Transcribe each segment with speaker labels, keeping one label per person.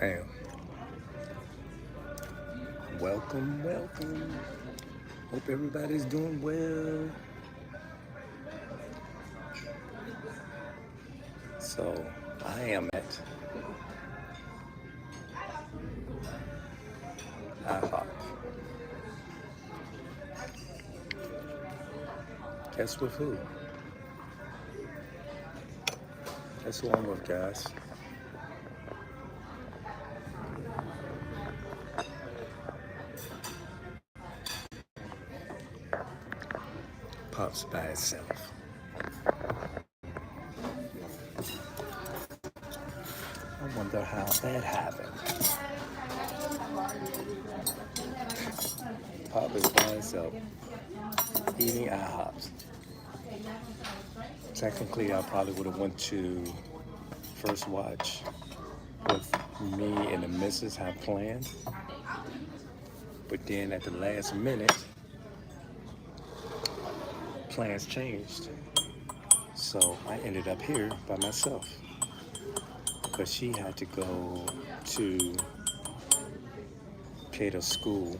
Speaker 1: Fam, welcome. Hope everybody's doing well. So, I am at IHOP. Guess with who? Guess who I'm with, guys? Pops by itself. I wonder how that happened. Pop is by itself, eating IHOPs. Technically, I probably would have went to First Watch with me and the missus have planned. But then at the last minute, plans changed. So I ended up here by myself because she had to go to Kayda school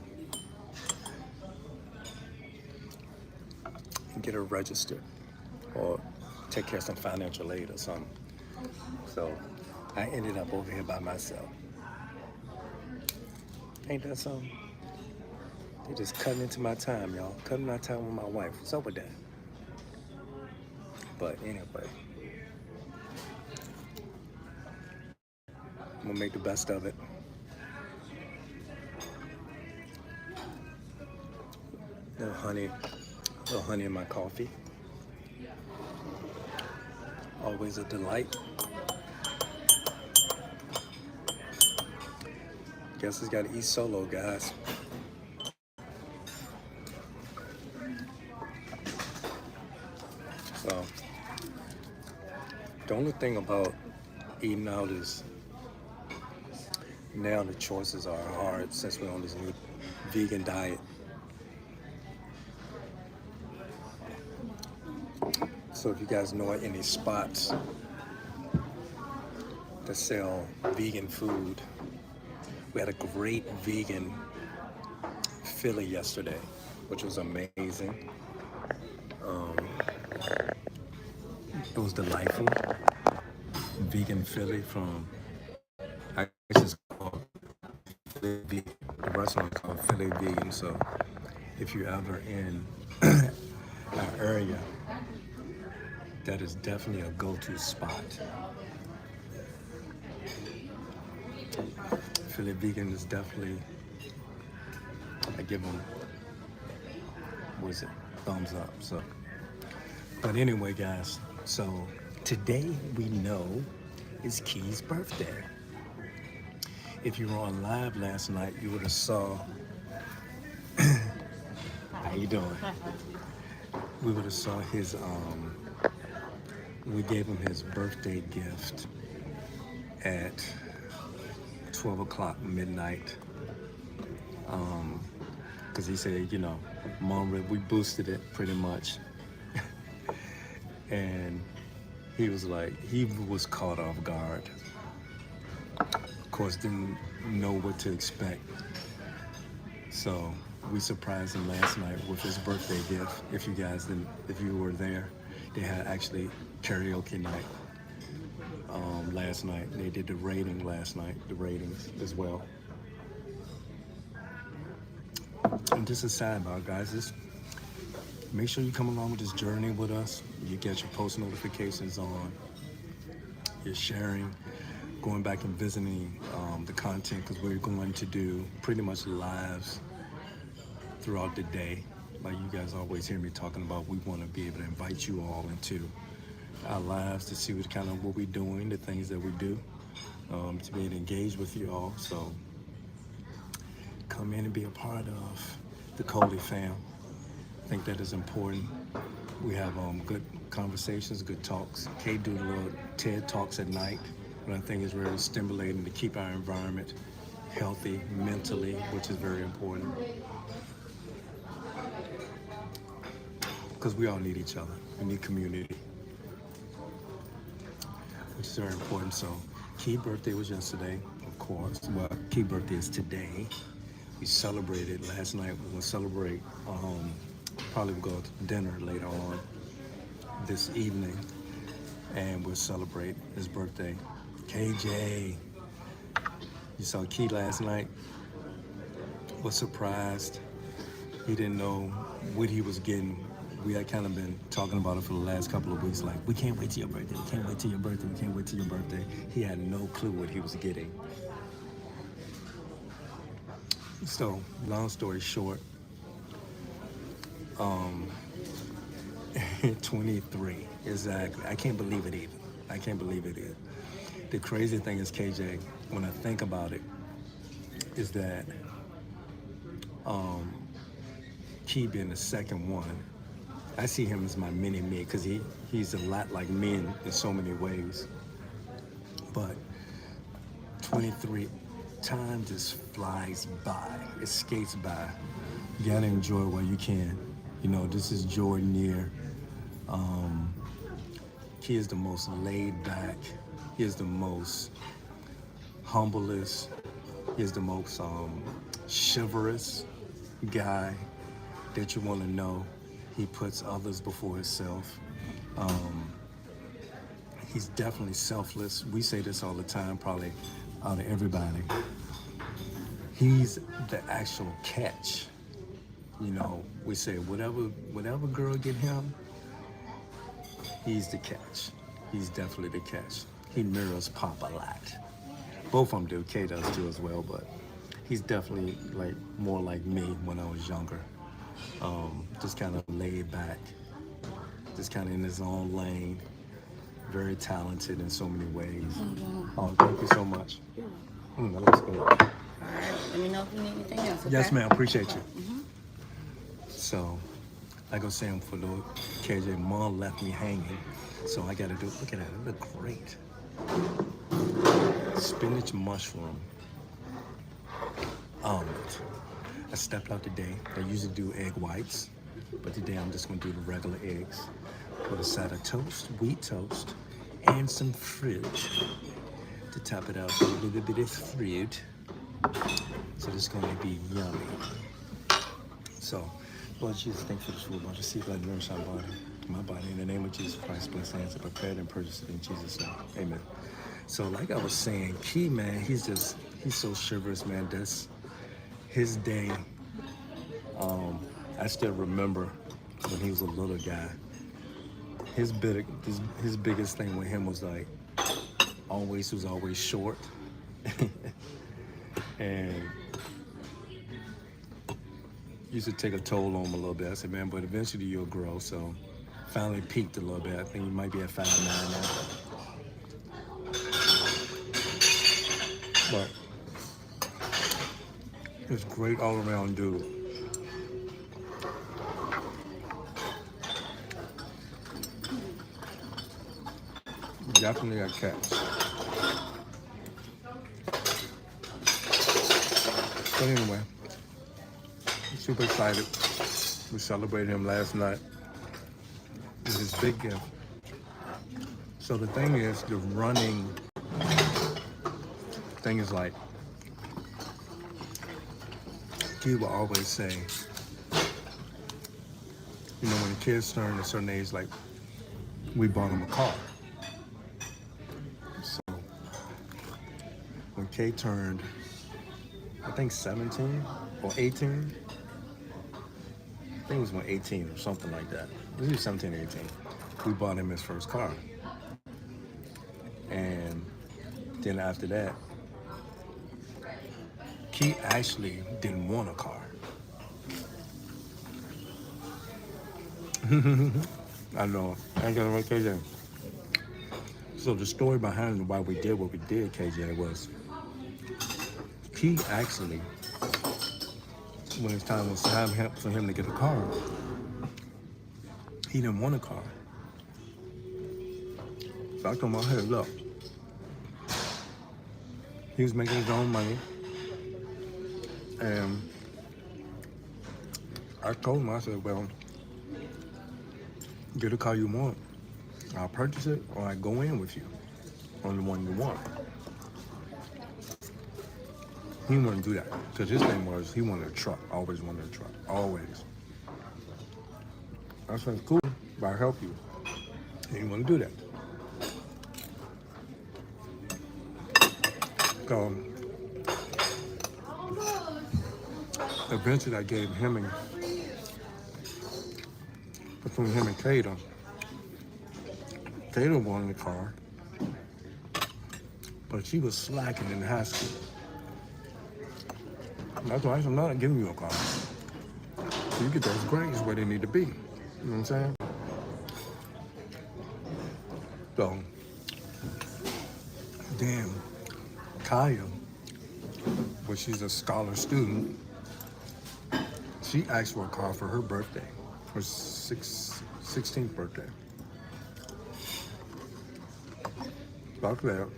Speaker 1: and get her registered or take care of some financial aid or something. So I ended up over here by myself. Ain't that something? They just cutting into my time, y'all. Cutting my time with my wife. What's up with that? But anyway, I'm gonna make the best of it. Little honey in my coffee. Always a delight. Guess it's gotta eat solo, guys. So, the only thing about eating out is now the choices are hard since we're on this new vegan diet. So if you guys know any spots that sell vegan food, we had a great vegan Philly yesterday, which was amazing. It was delightful. Vegan Philly from, I guess it's called Philly Vegan. The restaurant called Philly Vegan. So if you're ever in our area, that is definitely a go-to spot. Philly Vegan is definitely, I give them, thumbs up. So, but anyway, guys, so today we know it's Key's birthday. If you were on live last night, you would have saw, how you doing? We would have saw his, we gave him his birthday gift at 12 o'clock midnight. Because he said, Mom, we boosted it pretty much. And he was like, he was caught off guard. Of course, didn't know what to expect. So we surprised him last night with his birthday gift. If you were there, they had actually karaoke night last night. They did the ratings as well. And just a sidebar, guys, just make sure you come along with this journey with us. You get your post notifications on. You're sharing, going back and visiting the content, because we're going to do pretty much lives throughout the day. Like you guys always hear me talking about, we want to be able to invite you all into our lives to see what we're doing, the things that we do, to be able to engage with you all. So come in and be a part of the Coley Fam. I think that is important. We have good conversations, good talks. Kay do the little TED Talks at night, and I think it's very stimulating to keep our environment healthy mentally, which is very important. Because we all need each other. We need community, which is very important. So, Key's birthday was yesterday. Of course. Well, Key birthday is today. We celebrated last night. We're gonna celebrate. Probably we'll go to dinner later on this evening, and we'll celebrate his birthday. KJ, you saw Key last night. Was surprised. He didn't know what he was getting. We had kind of been talking about it for the last couple of weeks, like, we can't wait till your birthday, we can't wait till your birthday, we can't wait till your birthday. He had no clue what he was getting. So, long story short, 23, exactly. I can't believe it even. I can't believe it either. The crazy thing is, KJ, when I think about it, is that Key being the second one, I see him as my mini-me because he's a lot like me in so many ways. But 23, time just flies by. It skates by. You gotta enjoy while you can. You know, this is Jordan year. He is the most laid back. He is the most humblest. He is the most chivalrous guy that you want to know. He puts others before himself. He's definitely selfless. We say this all the time, probably out of everybody. He's the actual catch. You know, we say whatever girl get him, he's the catch. He's definitely the catch. He mirrors Pop a lot. Both of them do. Kay does too as well, but he's definitely like more like me when I was younger. Just kind of laid back, just kind of in his own lane, very talented in so many ways. Oh, thank you so much. That looks good.
Speaker 2: All right, let me know if you need anything else, okay?
Speaker 1: Yes, ma'am, appreciate you. So, like I was saying, for the KJ, Mom left me hanging, so I gotta do, look at that, it look great. Spinach mushroom omelet. I stepped out today. I usually do egg whites, but today I'm just gonna do the regular eggs with a side of toast, wheat toast, and some fruit to top it out with a little bit of fruit. So this is gonna be yummy. So, Lord Jesus, thank you for this food. Lord, just see blood nourish our body, my body. In the name of Jesus Christ, bless hands are prepared and purchased in Jesus' name. Amen. So, like I was saying, Key, man, he's so chivalrous, man. That's his day. I still remember when he was a little guy. His biggest thing with him was like, he was always short. And used to take a toll on him a little bit. I said, man, but eventually you'll grow. So finally peaked a little bit. I think he might be at 5'9" now. But it's great all around dude. Definitely a catch. But anyway, I'm super excited. We celebrated him last night. It was his big gift. So the thing is, the running thing is like, he will always say, you know, when the kids turn a certain age, like, we bought him a car. So when Kay turned, I think 17 or 18, I think it was when 18 or something like that. It was 17 or 18. We bought him his first car. And then after that, Key actually didn't want a car. I know. I ain't gonna make KJ. So the story behind why we did what we did, KJ, was Key actually, when it's time for him to get a car, he didn't want a car. So I told him, hey, look, he was making his own money. And I told him, I said, well, get a car you want. I'll purchase it, or I go in with you on the one you want. He wouldn't do that because his thing was he wanted a truck. Always wanted a truck. Always. I said, cool, but I'll help you. He didn't want to do that. So eventually I gave between him and Kayda. Kayda wanted a car, but she was slacking in high school. That's why I'm not giving you a car. So you get those grades where they need to be. You know what I'm saying? So, then Kaya, well, she's a scholar student, she asked for a car for her birthday, her 16th birthday. After that,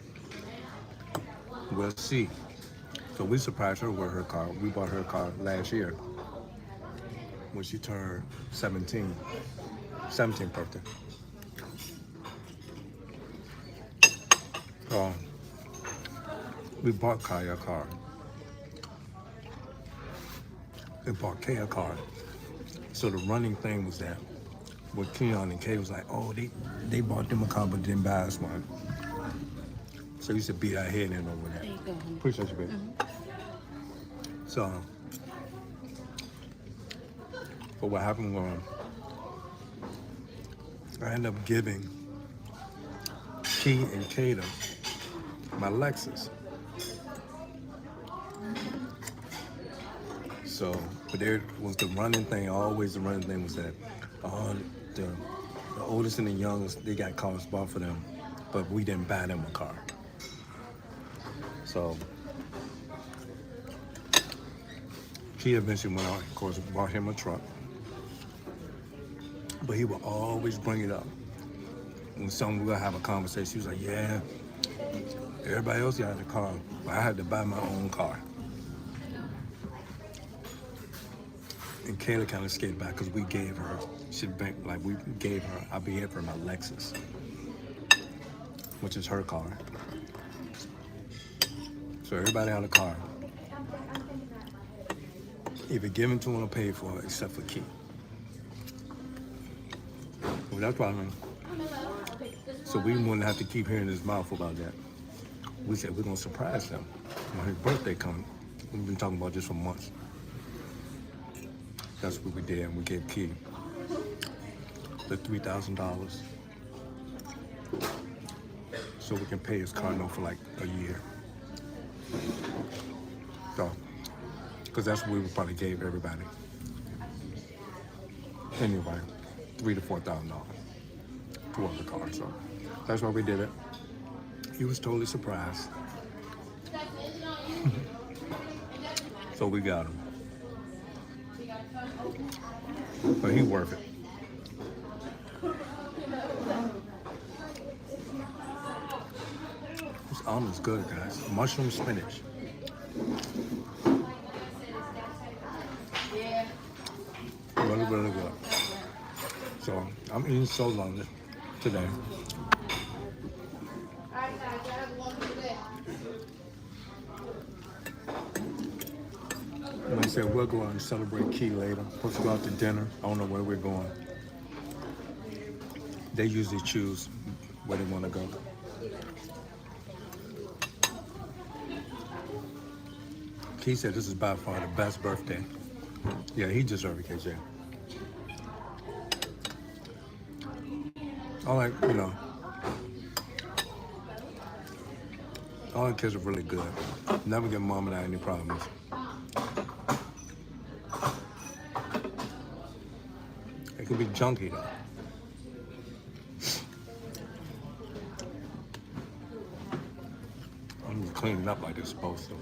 Speaker 1: we'll see. So we surprised her with her car. We bought her a car last year when she turned 17th birthday. We bought Kaya a car. We bought Kay a car. So the running thing was that with Keon and Kay was like, oh, they bought them a car but didn't buy us one. So we used to beat our head in over that.
Speaker 2: There you go.
Speaker 1: Appreciate you, baby. So, but what happened was I ended up giving Key and Kayda my Lexus. So, but there was the running thing. Always the running thing was that the oldest and the youngest, they got cars bought for them, but we didn't buy them a car. So he eventually went out, of course, bought him a truck. But he would always bring it up. When someone would have a conversation, he was like, yeah, everybody else got a car, but I had to buy my own car. And Kayla kind of skated back because we gave her, I gave her my Lexus, which is her car. So everybody had a car, either given to him or paid for, except for Key. Well, that's why so we wouldn't have to keep hearing his mouth about that. We said we're gonna surprise him when his birthday comes. We've been talking about this for months. That's what we did, and we gave Key the $3,000 so we can pay his car note for like a year. So, because that's what we probably gave everybody. Anyway, $3,000 to $4,000 towards the car. So that's why we did it. He was totally surprised. So we got him. But he worth it. This almond's good, guys. Mushroom spinach. Really, really good. So I'm eating solo today. Like I said, we'll go out and celebrate Key later. Supposed to go out to dinner. I don't know where we're going. They usually choose where they want to go. Key said this is by far the best birthday. Yeah, he deserves it, KJ. All the kids are really good. Never give mom and I any problems. It could be junky though. I'm just cleaning up like it's supposed to.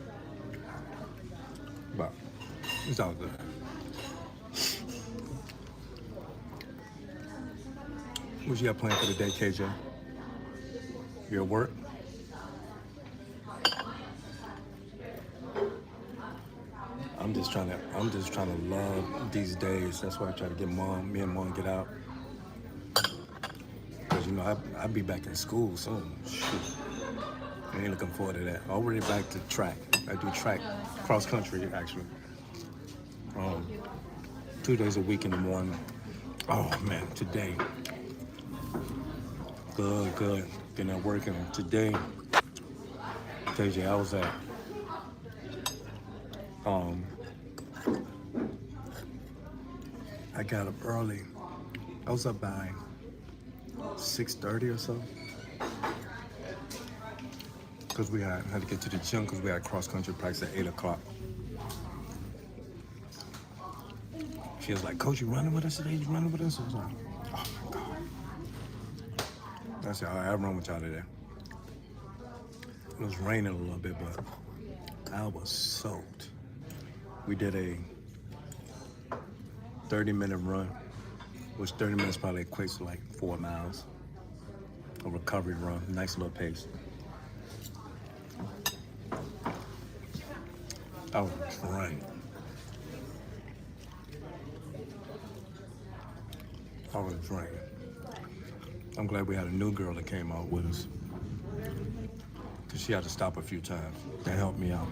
Speaker 1: But it's all good. What you got planned for the day, KJ? You at work? I'm just trying to love these days. That's why I try to get me and mom get out. Because I'll be back in school soon. Shoot. ain't looking forward to that. Already back to track. I do track, cross country actually. 2 days a week in the morning. Oh man, today. Good. Getting out working today. KJ, I was at I got up early. I was up by 6:30 or so. Because we had to get to the gym because we had cross country practice at 8 o'clock. She was like, Coach, you running with us today? You running with us? I was like, oh my God. I said, all right, I'll run with y'all today. It was raining a little bit, but I was soaked. We did a 30-minute run, which 30 minutes probably equates to like 4 miles. A recovery run, nice little pace. I was drained. I'm glad we had a new girl that came out with us. Because she had to stop a few times to help me out.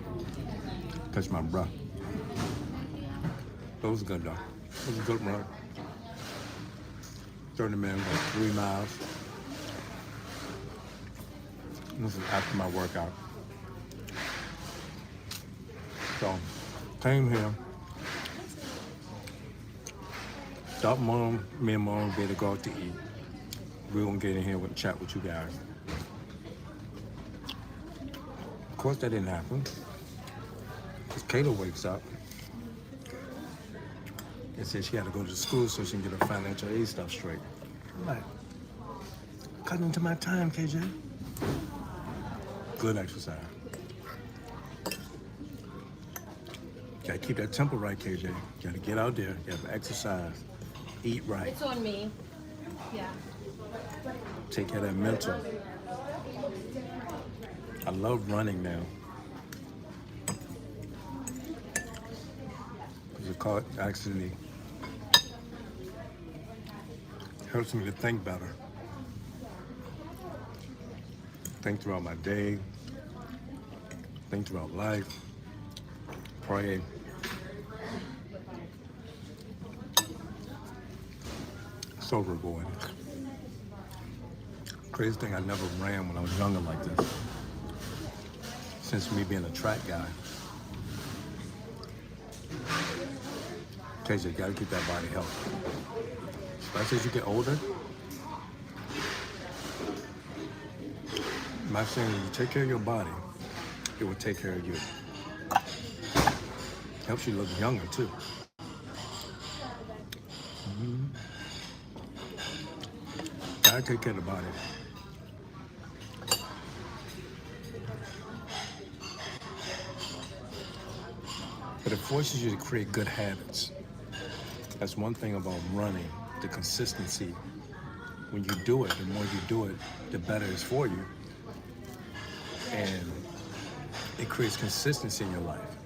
Speaker 1: Catch my breath. But it was good though. It was a good run. 30 minutes, like 3 miles. This is after my workout. So, came here. Thought me and Mom be able to go out to eat. We're gonna get in here and chat with you guys. Of course that didn't happen. Because Kayda wakes up and said she had to go to school so she can get her financial aid stuff straight. I'm like, cutting into my time, KJ. Good exercise. Gotta keep that temper right, KJ. Gotta get out there, gotta exercise, eat right.
Speaker 3: It's on me. Yeah.
Speaker 1: Take care of that mental. I love running now. Because it actually helps me to think better. Think throughout my day. Think throughout life. Pray. So rewarding. Crazy thing, I never ran when I was younger like this. Since me being a track guy. KJ, you gotta keep that body healthy. Especially as you get older. My saying, you take care of your body, it will take care of you. Helps you look younger too. Gotta take care of the body. But it forces you to create good habits. That's one thing about running, the consistency. When you do it, the more you do it, the better it's for you. And it creates consistency in your life.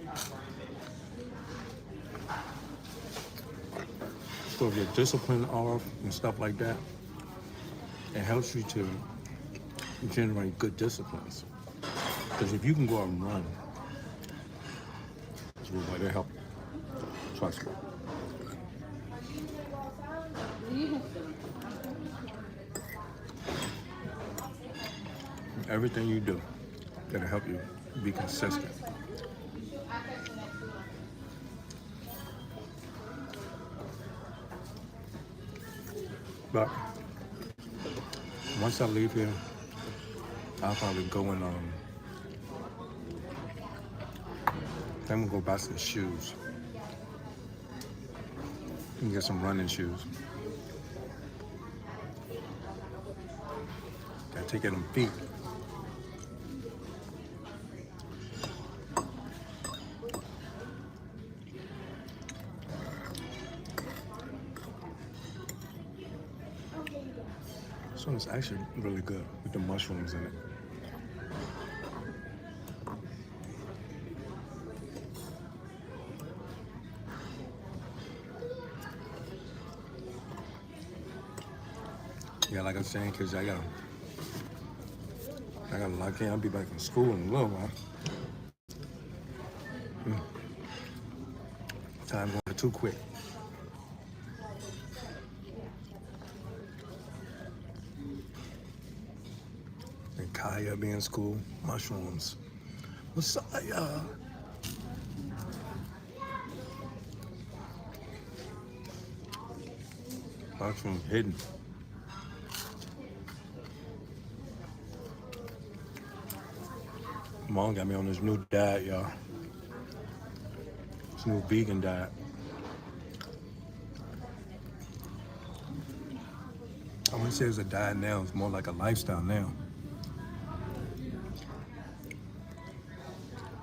Speaker 1: So if you're disciplined off and stuff like that, it helps you to generate good disciplines. Because if you can go out and run, it's really going to help you. Trust me. Everything you do, it'll help you be consistent. But once I leave here, I'll probably go and I'm gonna go buy some shoes. And get some running shoes. Gotta take care of them feet. This one is actually really good with the mushrooms in it. Yeah, like I'm saying, because I I got lucky. I'll be back in school in a little while. Time going too quick. And Kaya be in school. Mushrooms. Messiah. Mushrooms hidden. Mom got me on this new diet, y'all. This new vegan diet. I wouldn't say it's a diet now. It's more like a lifestyle now.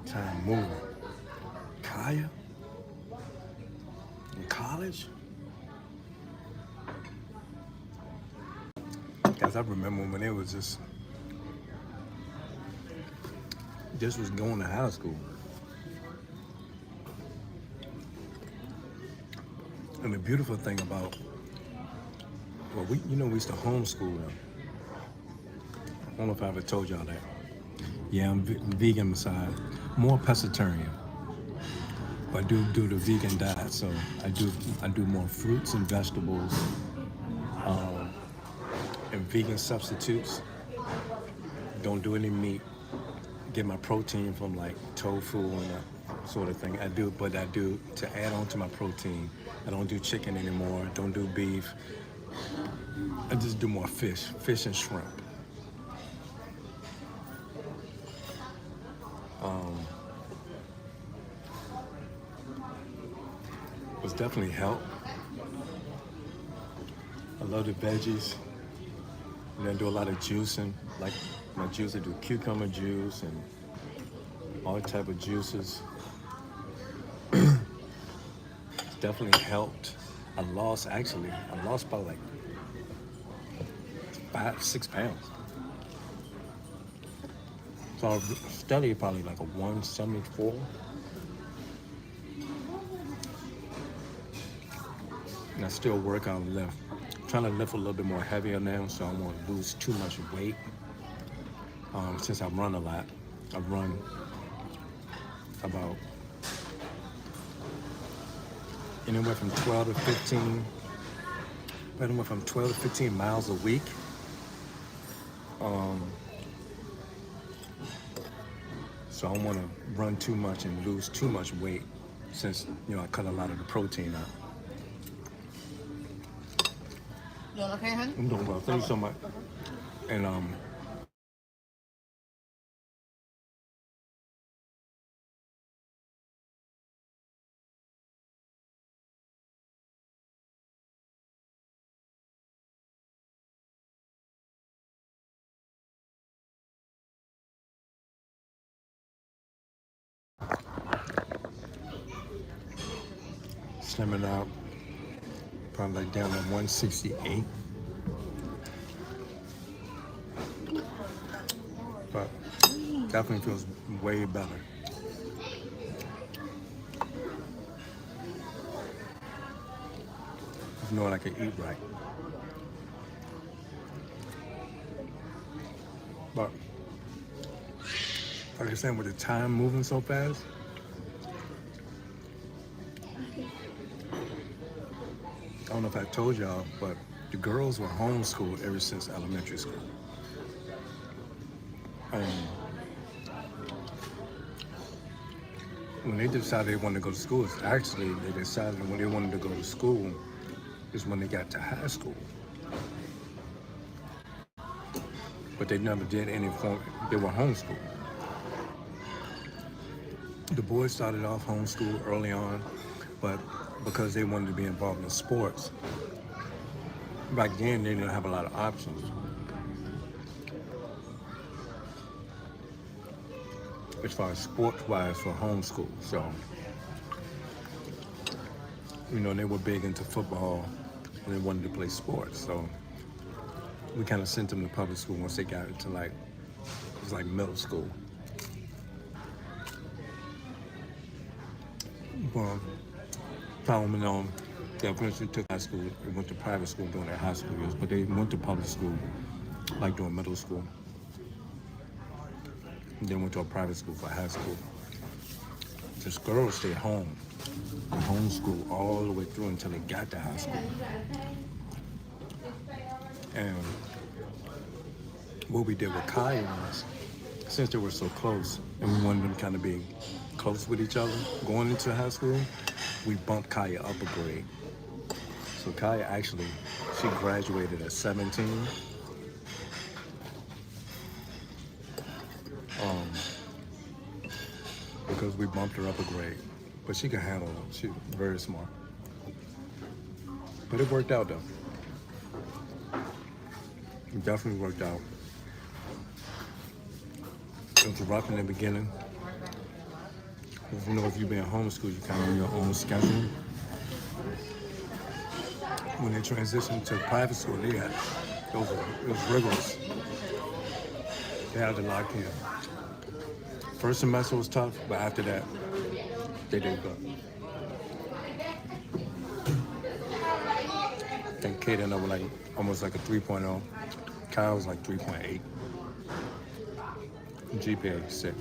Speaker 1: Time moving. Kaya? In college? Guys, I remember when it was just was going to high school. And the beautiful thing about, well, we used to homeschool them. I don't know if I ever told y'all that. Yeah, I'm vegan side, more pescatarian. But I do the vegan diet, so I do more fruits and vegetables, and vegan substitutes. Don't do any meat. Get my protein from like tofu and that sort of thing. I do to add on to my protein. I don't do chicken anymore. Don't do beef. I just do more fish and shrimp. Was definitely help. I love the veggies. And I do a lot of juicing. Like my juice, I do cucumber juice and all type of juices. It's definitely helped. I lost probably like 5-6 pounds. So I studied probably like a 174. And I still work out and lift. I'm trying to lift a little bit more heavier now, so I won't lose too much weight. Since I run a lot, I run about anywhere from 12 to 15 miles a week. So I don't want to run too much and lose too much weight, since I cut a lot of the protein out.
Speaker 2: You doing okay, honey?
Speaker 1: I'm doing well. Thank you so much. And slimming out, probably like down to 168. But definitely feels way better. Just knowing I can eat right. But like I said, with the time moving so fast, I don't know if I told y'all, but the girls were homeschooled ever since elementary school. When they decided they wanted to go to school, they decided when they wanted to go to school is when they got to high school. But they never did any form, they were homeschooled. The boys started off homeschooled early on, but because they wanted to be involved in sports, back then they didn't have a lot of options. As far as sport-wise for homeschool. So, they were big into football and they wanted to play sports. So we kind of sent them to public school once they got into it was like middle school. Well, following on, they eventually took high school. They went to private school during their high school years, but they went to public school like during middle school. and then went to a private school for high school. This girl stayed home, homeschool all the way through until they got to high school. And what we did with Kaya was, since they were so close and we wanted them kind of be close with each other going into high school, we bumped Kaya up a grade. So Kaya actually, she graduated at 17. Because we bumped her up a grade. But she can handle it. She's very smart. But it worked out though. It definitely worked out. It was rough in the beginning. You know, if you've been homeschooled, you kind of on your own schedule. When they transitioned to private school, it was rigorous. They had to lock in. First semester was tough, but after that, they did good. I think Kayda and I were like almost like a 3.0. Kyle was like 3.8. GPA 6.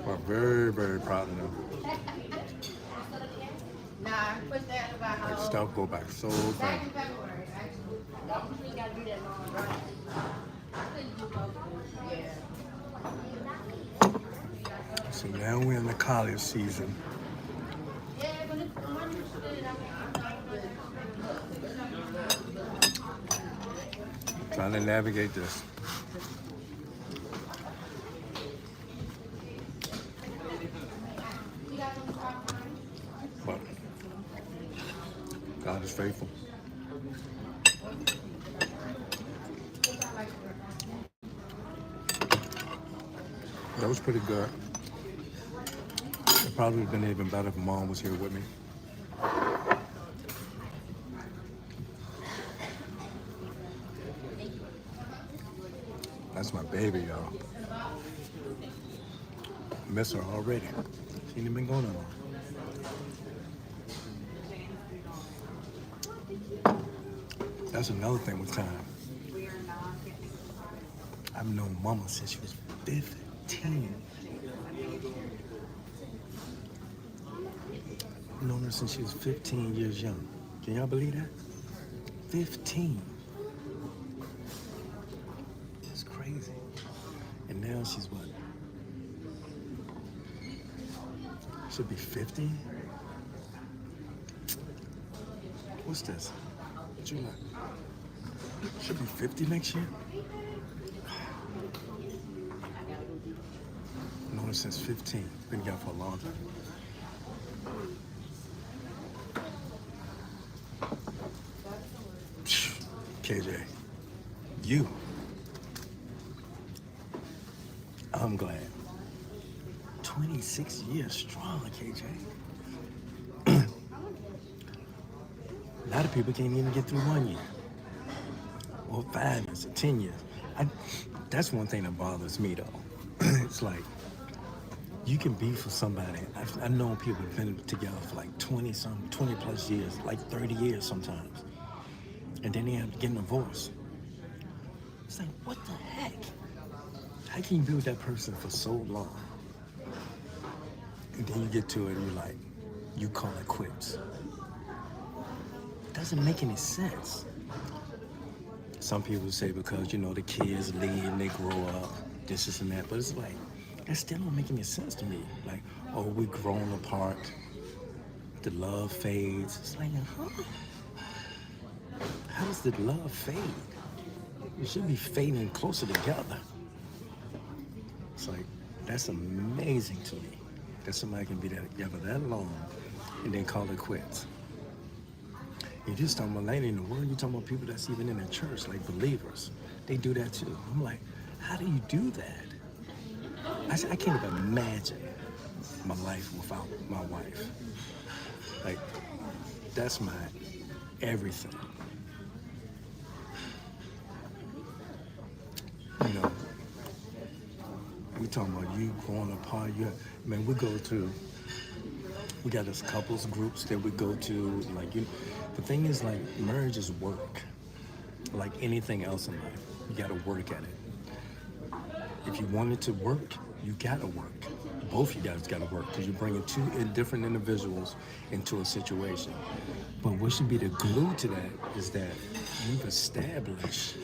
Speaker 1: We're very, very proud of them. Like stuff go back so fast. So now we're in the college season. Trying to navigate this. But God is faithful. That was pretty good. It probably would have been even better if Mom was here with me. That's my baby, y'all. Miss her already. She ain't been going on long. That's another thing with time. I've known Mama since she was 15. I've known her since she was 15 years young. Can y'all believe that? 15. It's crazy. And now she's what? Should be 50? What's this? July. Should be 50 next year? Known her since 15. Been together for a long time. KJ, you. I'm glad. 26 years strong, KJ. A lot of people can't even get through 1 year. Or 5 years, or 10 years. That's one thing that bothers me, though. It's like, you can be for somebody. I've known people who've been together for like 20 plus years, like 30 years sometimes. And then they end up getting divorced. It's like, what the heck? How can you be with that person for so long? And then you get to it and you're like, you call it quits. It doesn't make any sense. Some people say because, you know, the kids leave and they grow up, this and that. But it's like, that still don't make any sense to me. Like, oh, we've grown apart. The love fades. It's like, huh? How does the love fade? It should be fading closer together. It's like, that's amazing to me that somebody can be together that long and then call it quits. You're just talking about later in the world, you're talking about people that's even in the church, like believers. They do that too. I'm like, how do you do that? I can't even imagine my life without my wife. Like, that's my everything. You know, we talking about you growing apart. Man, we got this couples groups that we go to. Like, the thing is, like, marriage is work. Like anything else in life, you got to work at it. If you want it to work, you gotta work. Both you guys gotta work because you're bringing two different individuals into a situation. But what should be the glue to that is that you've established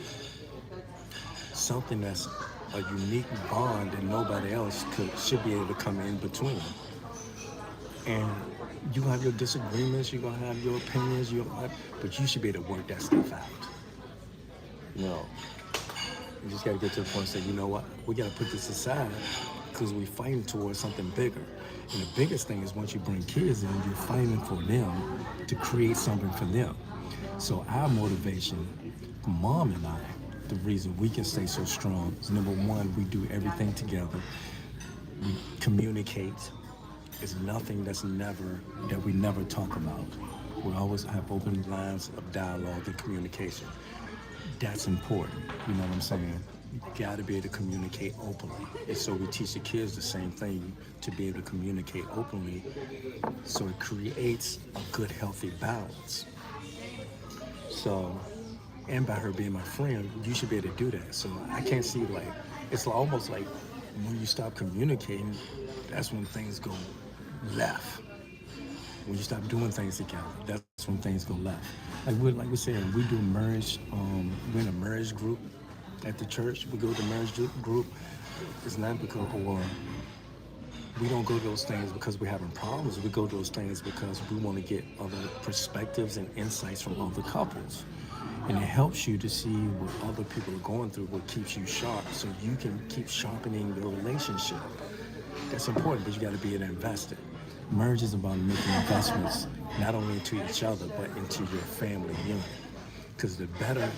Speaker 1: something that's a unique bond that nobody else should be able to come in between. And you have your disagreements, you're gonna have your opinions, but you should be able to work that stuff out. You know, you just gotta get to the point and say, you know what, we gotta put this aside because we're fighting towards something bigger. And the biggest thing is once you bring kids in, you're fighting for them to create something for them. So our motivation, Mom and I, the reason we can stay so strong is number one, we do everything together. We communicate. It's nothing that we never talk about. We always have open lines of dialogue and communication. That's important, you know what I'm saying? You gotta be able to communicate openly. And so we teach the kids the same thing, to be able to communicate openly so it creates a good, healthy balance. So, and by her being my friend, you should be able to do that. So I can't see, like, it's almost like when you stop communicating, that's when things go left. When you stop doing things together, that's when things go left. Like we said, we do marriage, we're in a marriage group at the church. We go to the marriage group. It's not because, or we don't go to those things because we're having problems. We go to those things because we want to get other perspectives and insights from other couples. And it helps you to see what other people are going through, what keeps you sharp, so you can keep sharpening your relationship. That's important, but you got to be an investor. Marriage is about making investments, not only into each other, but into your family unit. Because the better,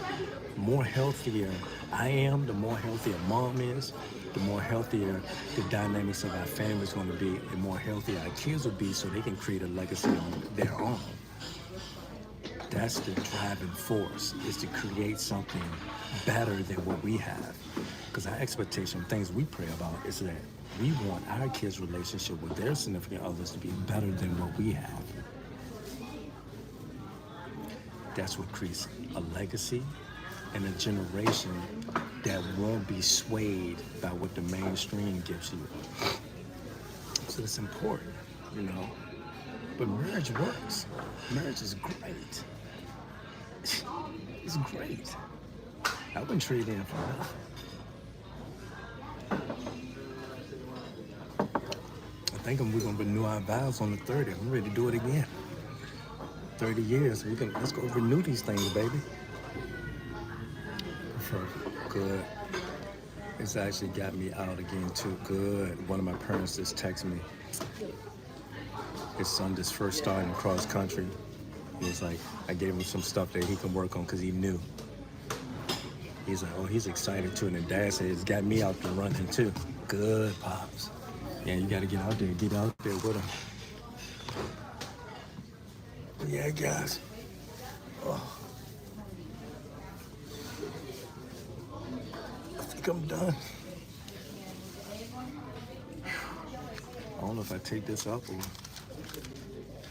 Speaker 1: more healthier I am, the more healthier Mom is, the more healthier the dynamics of our family is going to be, and more healthier our kids will be, so they can create a legacy on their own. That's the driving force, is to create something better than what we have. Because our expectation, things we pray about, is that we want our kids' relationship with their significant others to be better than what we have. That's what creates a legacy and a generation that won't be swayed by what the mainstream gives you. So it's important, you know. But marriage works. Marriage is great. It's great. I wouldn't trade in for nothing. I think we're gonna renew our vows on the 30th. I'm ready to do it again. 30 years. Let's go renew these things, baby. Good. It's actually got me out again too. Good. One of my parents just texted me. His son just first starting cross country. He was like, I gave him some stuff that he can work on because he knew. He's like, oh, he's excited too. And the dad said, it's got me out there running too. Good, Pops. Yeah, you got to get out there with him. Yeah, guys. Oh. I think I'm done. I don't know if I take this up or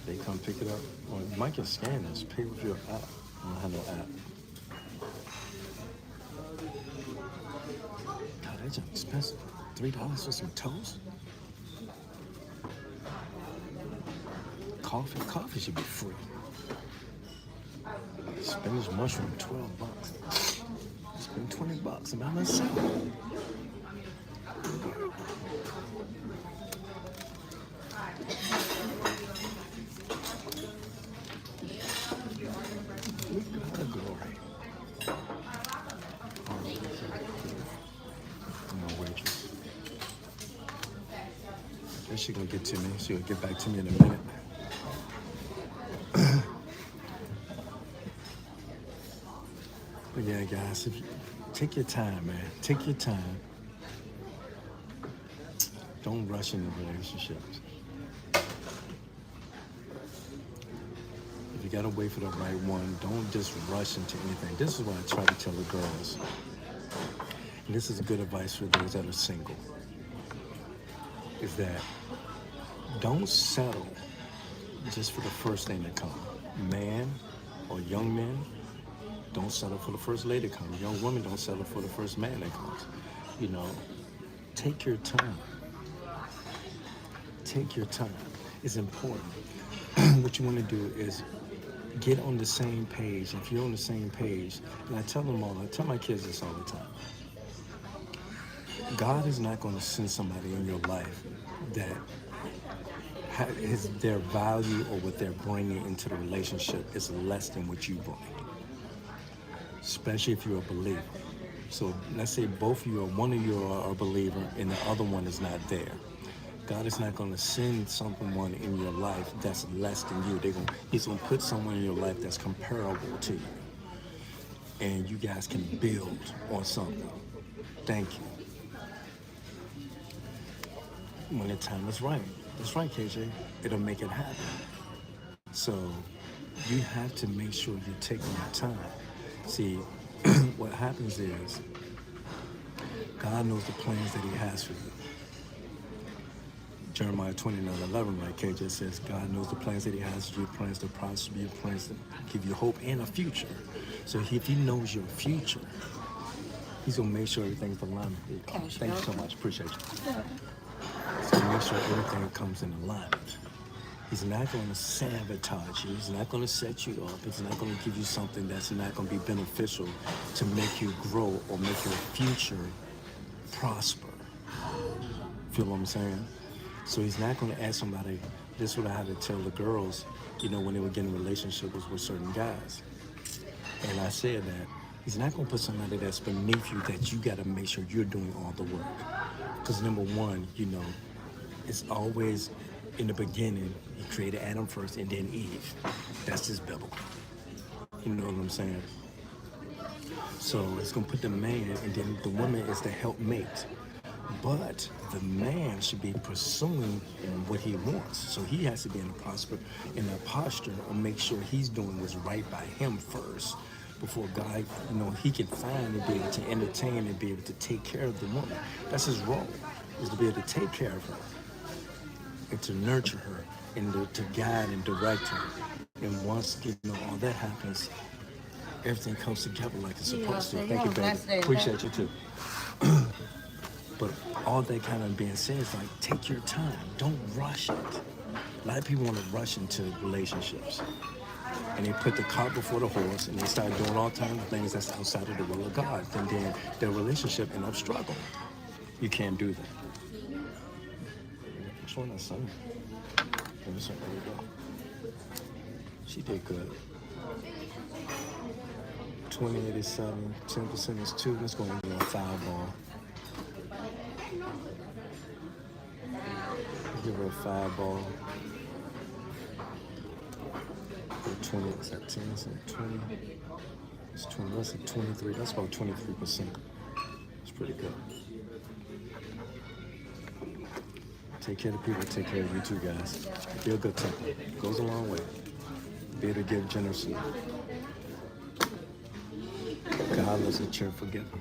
Speaker 1: they come pick it up. Or you might can scan this. Pay with your app. I don't have no app. God, that's expensive. $3 for some toast? Coffee should be free. Spinach mushroom, $12. Spend $20 about myself. We got a glory. No waitress. I guess she's gonna get to me. She'll get back to me in a minute. But yeah, guys, take your time, man. Take your time. Don't rush into relationships. If you gotta wait for the right one, don't just rush into anything. This is what I try to tell the girls. And this is good advice for those that are single. Is that don't settle just for the first thing that comes. Man or young men, don't settle for the first lady that comes. Young women don't settle for the first man that comes. You know, take your time. Take your time. It's important. What you want to do is get on the same page. If you're on the same page, and I tell my kids this all the time. God is not going to send somebody in your life that their value or what they're bringing into the relationship is less than what you bring, especially if you're a believer. So let's say both of you or one of you are a believer and the other one is not there. God is not going to send someone in your life that's less than you. He's going to put someone in your life that's comparable to you. And you guys can build on something. Thank you. When the time is right. That's right, KJ. It'll make it happen. So you have to make sure you're taking your time. See, what happens is God knows the plans that he has for you. Jeremiah 29:11, right? KJ says, God knows the plans that he has for you, plans to prosper you, plans to give you hope and a future. So if he knows your future, he's going to make sure everything's aligned. Thank you so much. Appreciate you. He's going to make sure everything comes in alignment. He's not going to sabotage you. He's not going to set you up. He's not going to give you something that's not going to be beneficial to make you grow or make your future prosper. Feel what I'm saying? So he's not going to ask somebody, this is what I had to tell the girls, when they were getting relationships with certain guys. And I said that he's not going to put somebody that's beneath you that you got to make sure you're doing all the work. Because number one, it's always in the beginning, he created Adam first and then Eve. That's just biblical. You know what I'm saying? So it's going to put the man and then the woman is the helpmate. But the man should be pursuing what he wants. So he has to be in a posture or make sure he's doing what's right by him first before God, he can find and be able to entertain and be able to take care of the woman. That's his role, is to be able to take care of her and to nurture her and to guide and direct her. And once, all that happens, everything comes together like it's supposed to. Thank you, baby. Appreciate you too. But all that kind of being said is like, take your time. Don't rush it. A lot of people want to rush into relationships. And they put the cart before the horse and they start doing all kinds of things that's outside of the will of God. And then their relationship ends up struggling. You can't do that. Which one is son? This one, there you go. She did good. 2087, 10% is 2. Let's go and do a foul ball. Give her a 5 ball. 20, is that 10? Is that 20? It's 20, that's a 23. That's about 23%. It's pretty good. Take care of the people, take care of you too, guys. Be a good temper. It goes a long way. Be able to give generously. God loves a cheerful giver.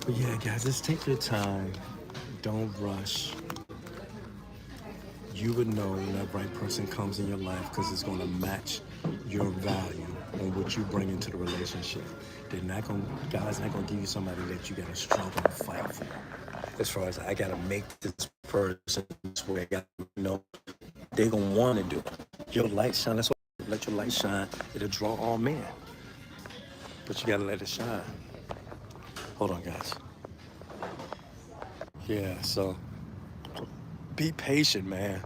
Speaker 1: But yeah, guys, just take your time. Don't rush. You would know when that right person comes in your life because it's going to match your value on what you bring into the relationship. God's not going to give you somebody that you got to struggle and fight for. As far as I got to make this person this way, they're going to want to do it. Your light shine. That's why let your light shine. It'll draw all men. But you got to let it shine. Hold on, guys. Yeah, so be patient, man.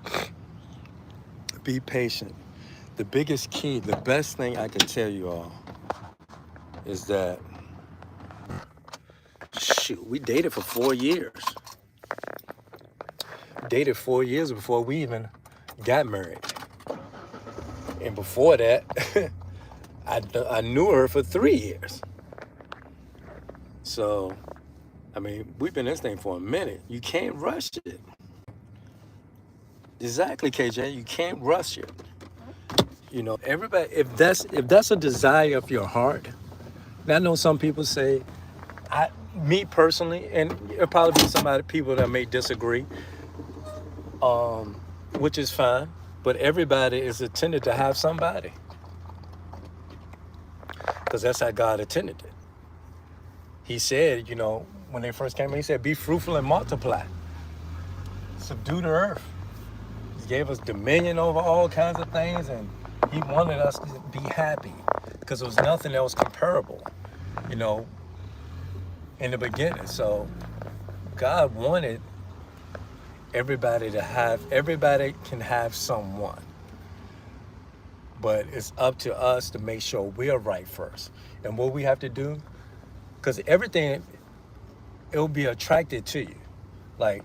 Speaker 1: Be patient. The biggest key, the best thing I can tell you all is that, we dated for 4 years. Dated 4 years before we even got married. And before that, I knew her for 3 years. So, we've been in this thing for a minute. You can't rush it. Exactly, KJ. You can't rush it. Everybody, if that's a desire of your heart, and I know some people say, me personally, and it'll probably be people that may disagree, which is fine, but everybody is intended to have somebody. Because that's how God intended it. he said, you know, when they first came in, he said, be fruitful and multiply. Subdue the earth. He gave us dominion over all kinds of things, and he wanted us to be happy because there was nothing that was comparable, you know, in the beginning. So God wanted everybody can have someone. But it's up to us to make sure we're right first. And what we have to do, because everything, it'll be attracted to you. Like,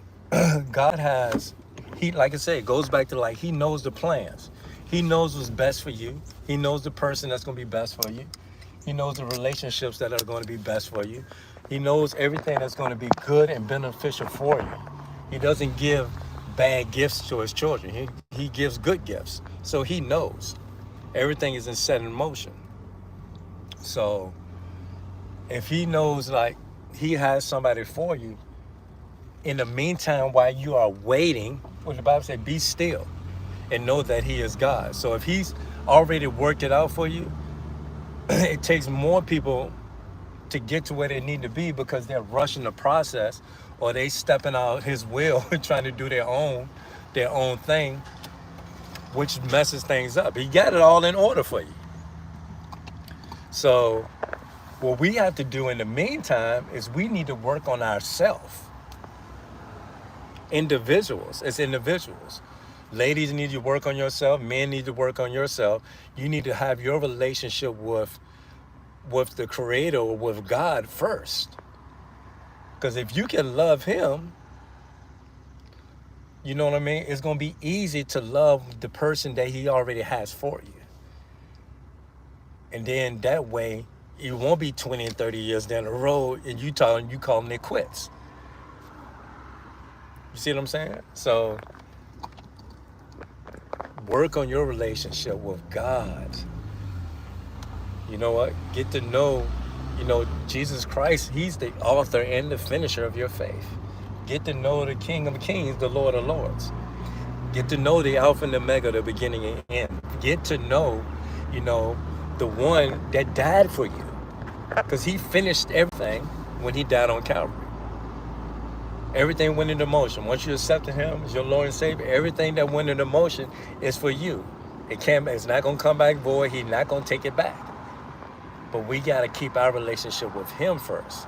Speaker 1: God has, like I said, it goes back to like, he knows the plans. He knows what's best for you. He knows the person that's going to be best for you. He knows the relationships that are going to be best for you. He knows everything that's going to be good and beneficial for you. He doesn't give bad gifts to his children. He gives good gifts. So he knows. Everything is set in motion. So if he knows like he has somebody for you, in the meantime, while you are waiting, what the Bible says, be still and know that he is God. So if he's already worked it out for you, it takes more people to get to where they need to be because they're rushing the process, or they stepping out his will and trying to do their own thing, which messes things up. He got it all in order for you. So what we have to do in the meantime is we need to work on ourselves. Individuals, as individuals. Ladies need to work on yourself. Men need to work on yourself. You need to have your relationship with the Creator or with God first. Because if you can love him, you know what I mean? It's going to be easy to love the person that he already has for you. And then that way, it won't be 20 and 30 years down the road and you calling it quits. You see what I'm saying? So work on your relationship with God. You know what? Get to know, Jesus Christ. He's the author and the finisher of your faith. Get to know the King of Kings, the Lord of Lords. Get to know the Alpha and the Omega, the beginning and end. Get to know, the one that died for you. Because he finished everything when he died on Calvary. Everything went into motion. Once you accepted him as your Lord and Savior, everything that went into motion is for you. It's not going to come back void. He's not going to take it back. But we got to keep our relationship with him first.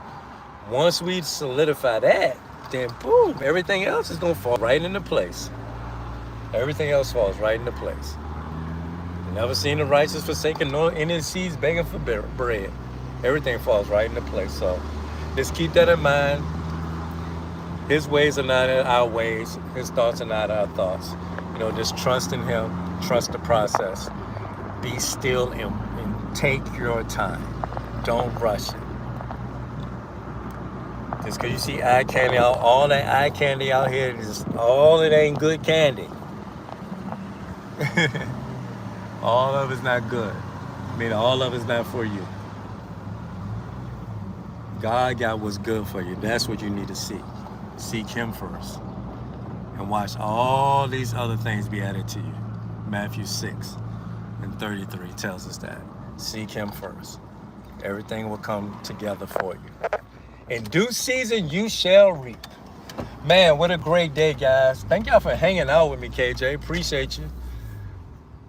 Speaker 1: Once we solidify that, then boom, everything else is going to fall right into place. Everything else falls right into place. Never seen the righteous forsaken, nor any seeds begging for bread. Everything falls right into place. So just keep that in mind. His ways are not our ways. His thoughts are not our thoughts. Just trust in him. Trust the process. Be still and take your time. Don't rush it. Just because you see eye candy out, all that eye candy out here, all it ain't good candy. All of it's not good. All of it's not for you. God got what's good for you. That's what you need to seek. Seek him first. And watch all these other things be added to you. Matthew 6:33 tells us that. Seek him first. Everything will come together for you. In due season, you shall reap. Man, what a great day, guys. Thank y'all for hanging out with me, KJ. Appreciate you.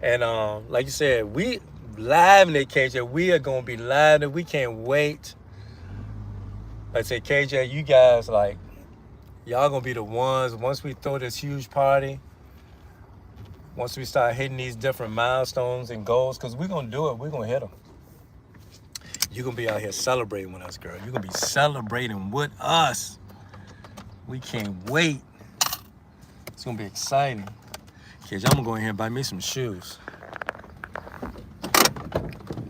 Speaker 1: And like you said, we live in it, KJ. We are going to be live and we can't wait. Like I said, KJ, you guys, y'all going to be the ones, once we throw this huge party, once we start hitting these different milestones and goals, because we're going to do it. We're going to hit them. You're going to be out here celebrating with us, girl. You're going to be celebrating with us. We can't wait. It's going to be exciting. Kids, I'm going to go in here and buy me some shoes.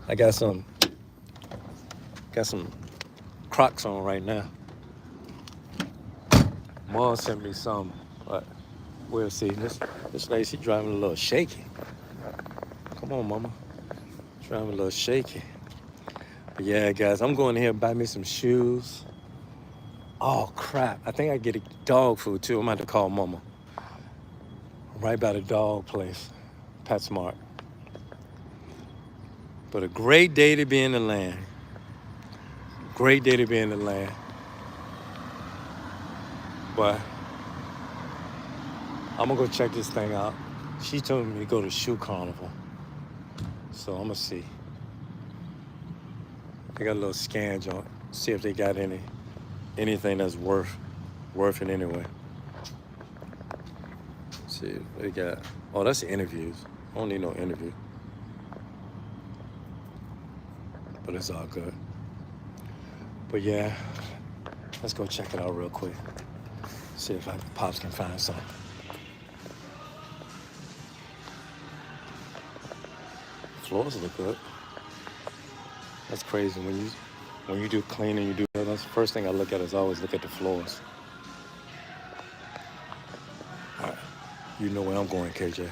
Speaker 1: I got some Crocs on right now. Mom sent me some, but we'll see. This lady, she driving a little shaky. Come on, mama. Driving a little shaky. But yeah, guys, I'm going in here and buy me some shoes. Oh, crap. I think I get a dog food, too. I'm going to have to call mama. Right by the dog place, PetSmart. But a great day to be in the land. Great day to be in the land. But I'm gonna go check this thing out. She told me to go to Shoe Carnival. So I'm gonna see. They got a little scan joint. See if they got anything that's worth it anyway. Let's see what they got. Oh, that's the interviews. I don't need no interview. But it's all good. But yeah, let's go check it out real quick. See if Pops can find something. Floors look good. That's crazy. When you do cleaning, that's the first thing I look at is always look at the floors. All right. You know where I'm going, KJ.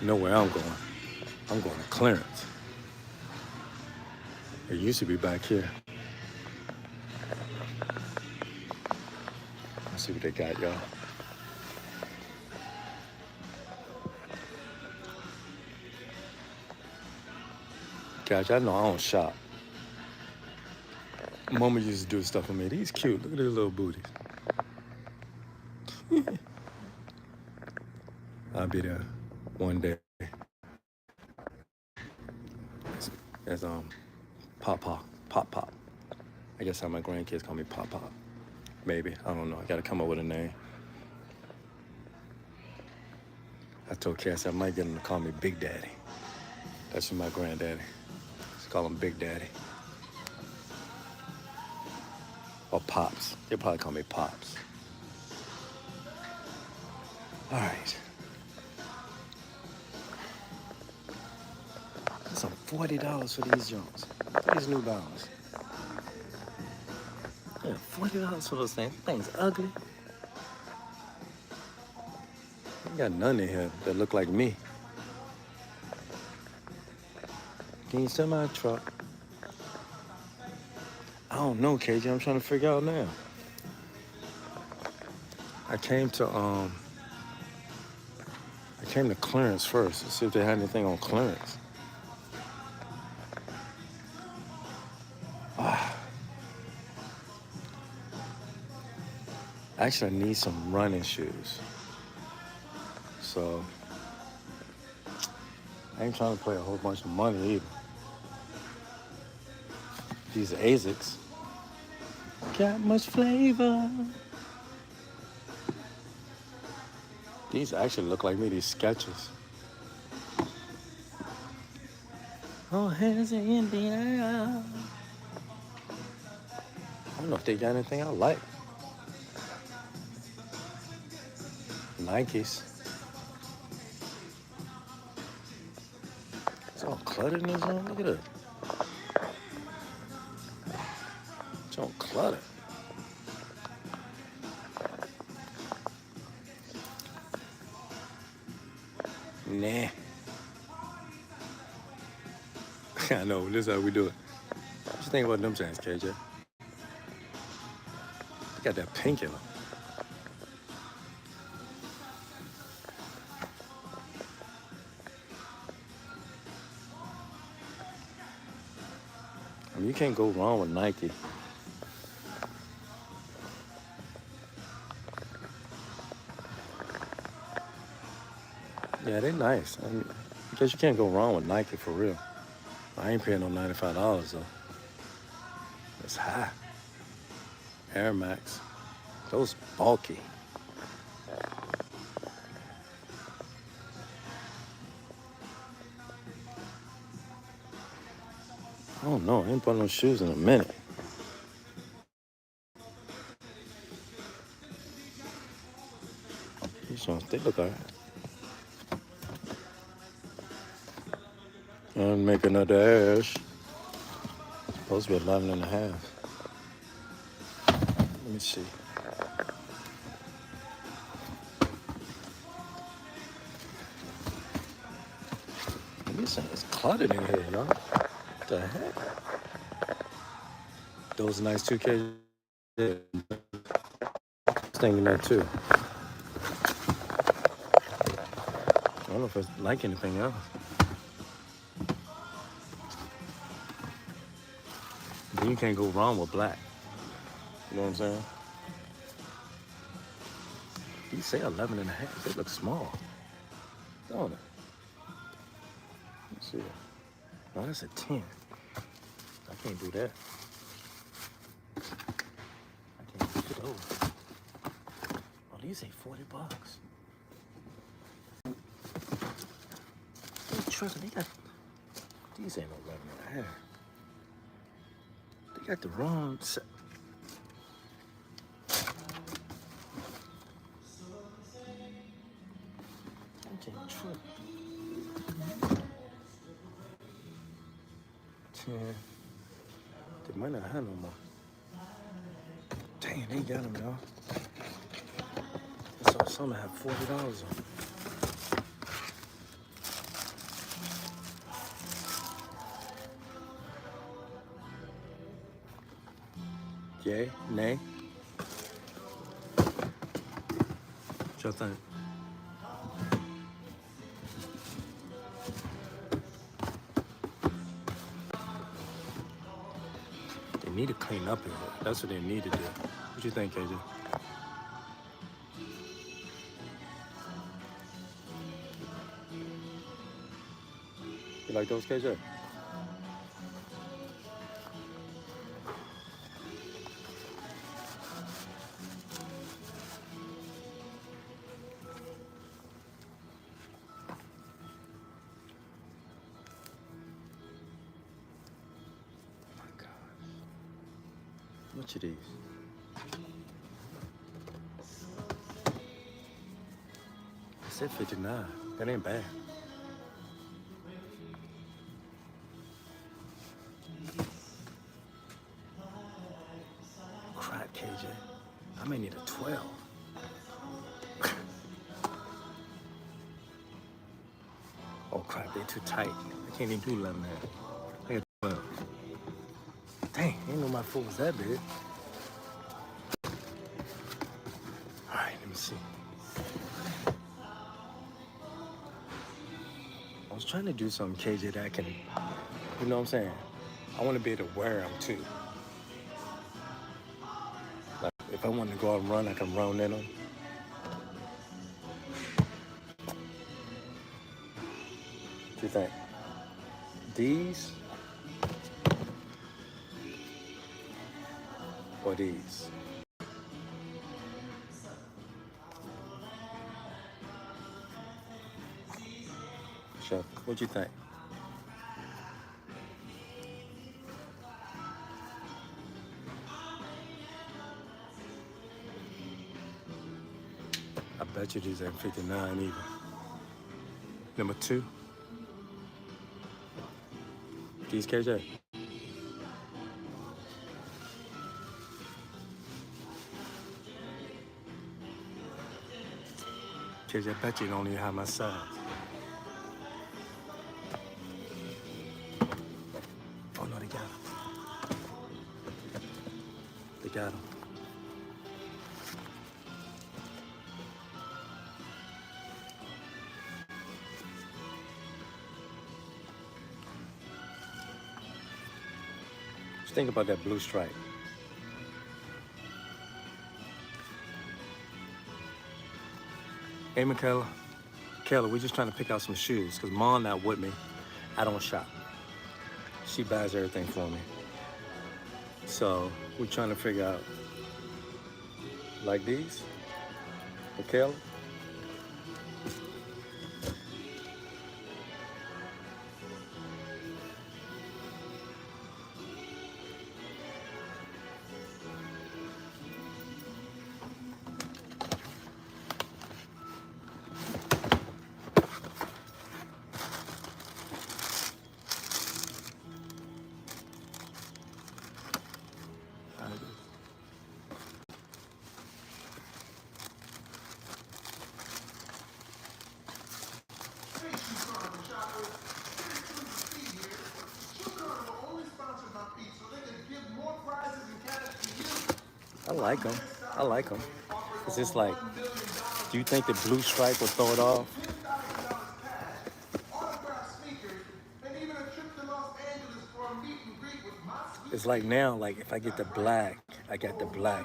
Speaker 1: You know where I'm going. I'm going to clearance. It used to be back here. Let's see what they got, y'all. Gosh, I know I don't shop. Mama used to do stuff for me. These cute. Look at these little booties. I'll be there one day. As Pop. I guess how my grandkids call me Pop. Maybe. I don't know. I gotta come up with a name. I told Cass I might get him to call me Big Daddy. That's my granddaddy. Just call him Big Daddy. Or Pops. They'll probably call me Pops. All right. That's some $40 for these joints. These New Balance. Yeah, $40 for those things. Things ugly. Ain't got none in here that look like me. Can you send my truck? I don't know, KJ. I'm trying to figure out now. I came to clearance first to see if they had anything on clearance. Actually, I need some running shoes. So, I ain't trying to pay a whole bunch of money either. These ASICs got much flavor. These actually look like me, these Skechers. Oh, hands in the air. I don't know if they got anything I like. Nikes. It's all cluttered in this zone. Look at it. It's all cluttered. Nah. I know, this is how we do it. What you think about them things, KJ? They got that pink in them. I mean, you can't go wrong with Nike. Yeah, they're nice. I mean, because you can't go wrong with Nike for real. I ain't paying no $95 though. It's high. Air Max. Those bulky. I don't know. I ain't bought no shoes in a minute. These ones, they look alright. And make another dash. Supposed to be 11 and a half. Let me see. It's cluttered in here, y'all. What the heck? Those are nice too, KJ. Thinking that too. I don't know if it's like anything else. Then you can't go wrong with black. You know what I'm saying? You say 11 and a half. They look small. Don't it? Let's see. No, that's a 10. I can't do that. I can't do those. Oh, these ain't $40. They tripping. They got... These ain't no 11 and a half. They got the wrong set. I can't trip. 10. They might not have no more. Dang, they got them, y'all. I saw some that have $40 on them. Yay? Nay? What y'all think? They need to clean up here. That's what they need to do. What you think, KJ? You like those, KJ? Much of these? I said 59. That ain't bad. Crap, KJ. I may need a 12. Oh crap, they too tight. I can't even do 11 now. I got 12. Dang, I didn't know my foot was that big. All right, let me see. I was trying to do something, KJ, that I can, you know what I'm saying? I want to be able to wear them too. Like, if I want to go out and run, I can run in them. What you think? These? Or these? Chef, what you think? I bet you these ain't 59 either. Number 2. These, KJ. KJ, I bet you don't even have my size. Oh no, they got him. They got him. Just think about that blue stripe. Hey, Mika Coley, we're just trying to pick out some shoes because Mom not with me. I don't shop. She buys everything for me. So we're trying to figure out, like these, Mika. I like them. I like them. Cause it's like, do you think the blue stripe will throw it off? It's like now, like if I get the black, I got the black.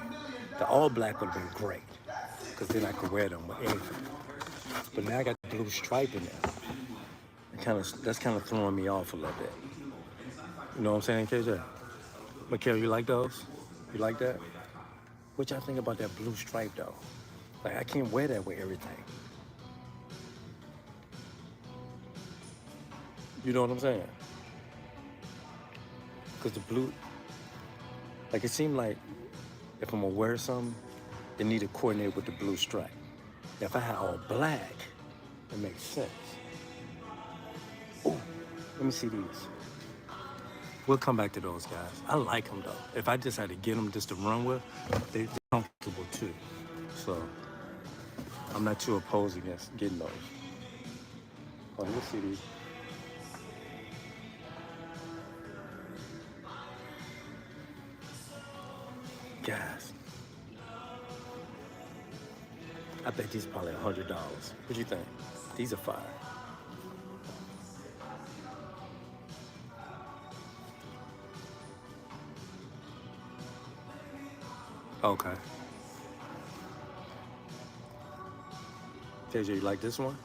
Speaker 1: The all black would have been great, because then I could wear them with anything. But now I got the blue stripe in there. That's kind of throwing me off a little bit. You know what I'm saying, KJ? Mikhail, you like those? You like that? What y'all think about that blue stripe though? Like I can't wear that with everything. You know what I'm saying? Because the blue, like it seemed like if I'm gonna wear something, it need to coordinate with the blue stripe. Now, if I had all black, it makes sense. Oh, let me see these. We'll come back to those guys. I like them though. If I just had to get them just to run with, they're comfortable too. So I'm not too opposed against getting those. Oh, let me see these. Guys, I bet these are probably $100. What do you think? These are fire. Okay. KJ, you like this one?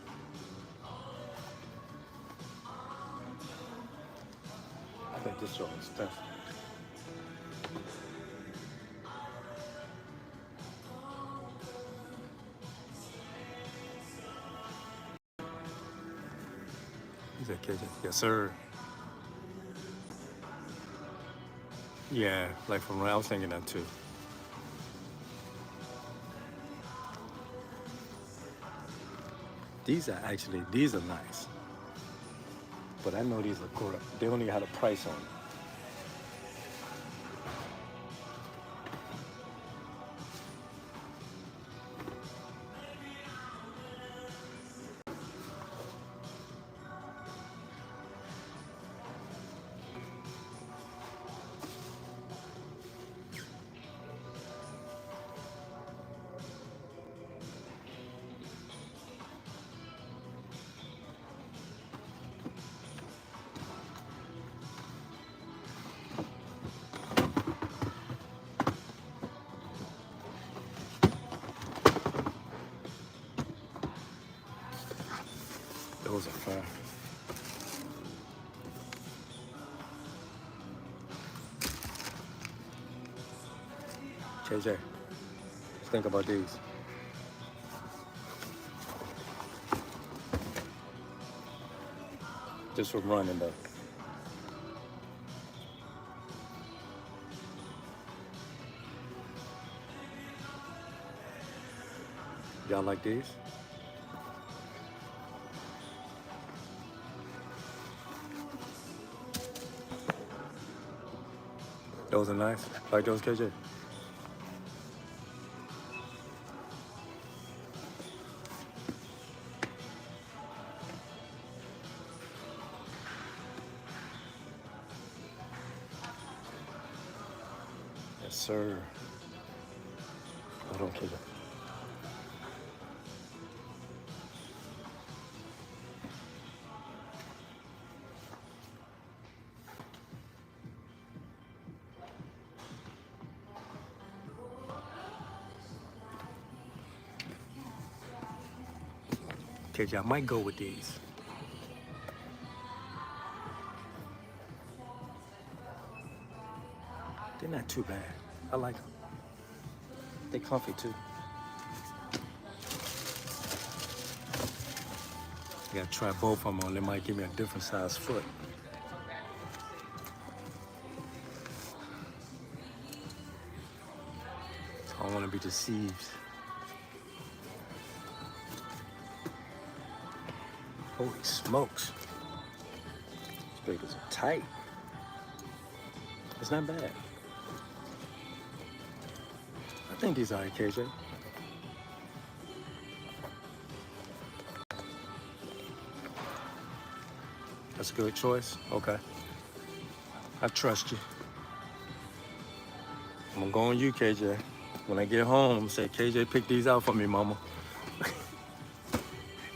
Speaker 1: I bet this one is expensive. You said KJ? Yes, sir. Yeah, like from I was thinking that too. These are nice. But I know these are correct. They don't even have a price on them. Those are fine. KJ, let's think about these. Just for running though. Y'all like these? Those are nice. Like those, KJ? Yes, sir. Hold on, KJ. KJ, I might go with these. They're not too bad. I like them. They're comfy too. I gotta try both of them on. They might give me a different size foot. I don't want to be deceived. Holy smokes. These babies are tight. It's not bad. I think these are KJ. That's a good choice. Okay. I trust you. I'm gonna go on you, KJ. When I get home, I'm gonna say, KJ, pick these out for me, mama.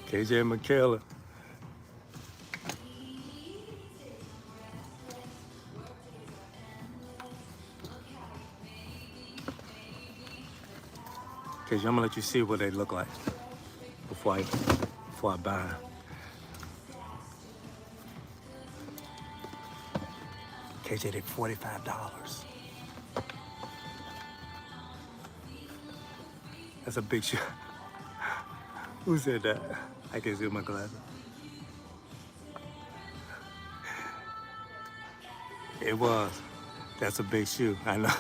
Speaker 1: KJ and Michaela. KJ, I'm gonna let you see what they look like before I buy. KJ, they $45. That's a big shoe. Who said that? I can't see with my glasses. It was. That's a big shoe. I know.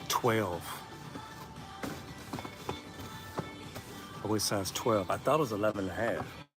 Speaker 1: 12. I wear size 12. I thought it was 11 and a half.